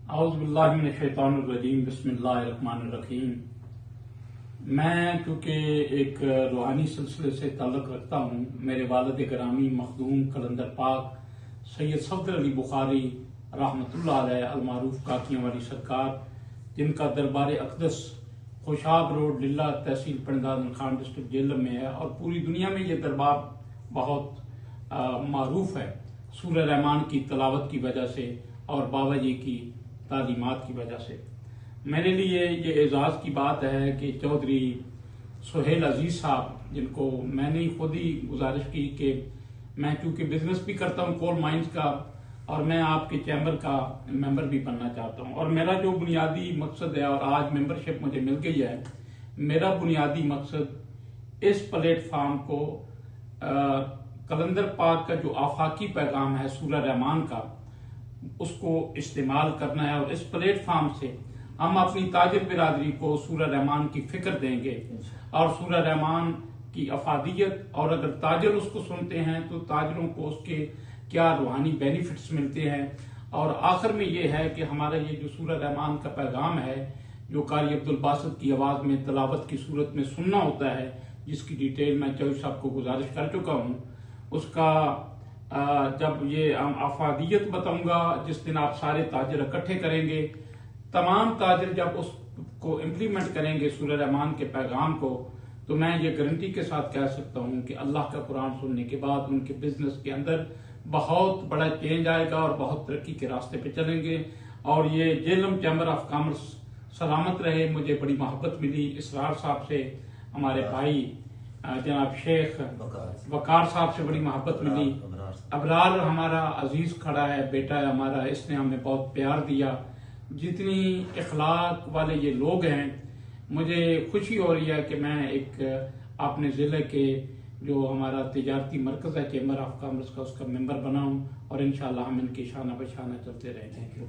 اعوذ باللہ من الشیطان الرجیم بسم اللہ الرحمن الرحیم۔ میں کیونکہ ایک روحانی سلسلے سے تعلق رکھتا ہوں، میرے والد گرامی مخدوم قلندر پاک سید صفدر علی بخاری رحمۃ اللہ علیہ المعروف کاکیاں والی سرکار، جن کا دربار اقدس خوشاب روڈ للہ تحصیل پنڈان خان ڈسٹرکٹ جہلم میں ہے، اور پوری دنیا میں یہ دربار بہت معروف ہے سورہ رحمان کی تلاوت کی وجہ سے اور بابا جی کی تعلیمات کی وجہ سے۔ میرے لیے یہ اعزاز کی بات ہے کہ چودھری سہیل عزیز صاحب، جن کو میں نے خود ہی گزارش کی کہ میں چونکہ بزنس بھی کرتا ہوں کول مائنز کا، اور میں آپ کے چیمبر کا ممبر بھی بننا چاہتا ہوں، اور میرا جو بنیادی مقصد ہے، اور آج ممبرشپ مجھے مل گئی ہے، میرا بنیادی مقصد اس پلیٹ فارم کو قلندر پاک کا جو آفاقی پیغام ہے سورہ رحمان کا، اس کو استعمال کرنا ہے، اور اس پلیٹ فارم سے ہم اپنی تاجر برادری کو سورہ رحمان کی فکر دیں گے، اور سورہ رحمان کی افادیت، اور اگر تاجر اس کو سنتے ہیں تو تاجروں کو اس کے کیا روحانی بینیفٹس ملتے ہیں، اور آخر میں یہ ہے کہ ہمارا یہ جو سورہ رحمان کا پیغام ہے، جو قاری عبدالباسط کی آواز میں تلاوت کی صورت میں سننا ہوتا ہے، جس کی ڈیٹیل میں چوہدری صاحب کو گزارش کر چکا ہوں، اس کا جب یہ افادیت بتاؤں گا، جس دن آپ سارے تاجر اکٹھے کریں گے، تمام تاجر جب اس کو امپلیمنٹ کریں گے سورہ رحمان کے پیغام کو، تو میں یہ گارنٹی کے ساتھ کہہ سکتا ہوں کہ اللہ کا قرآن سننے کے بعد ان کے بزنس کے اندر بہت بڑا چینج آئے گا، اور بہت ترقی کے راستے پہ چلیں گے۔ اور یہ جہلم چیمبر آف کامرس سلامت رہے۔ مجھے بڑی محبت ملی اسرار صاحب سے، ہمارے بھائی جناب شیخ وقار صاحب سے بڑی محبت ملی، ابرار ہمارا عزیز کھڑا ہے، بیٹا ہے ہمارا، اس نے ہمیں بہت پیار دیا۔ جتنی اخلاق والے یہ لوگ ہیں، مجھے خوشی ہو رہی ہے کہ میں ایک اپنے ضلع کے جو ہمارا تجارتی مرکز ہے چیمبر آف کامرس کا، اس کا ممبر بنا ہوں، اور انشاءاللہ ہم ان کی شانہ بشانہ چلتے رہیں گے۔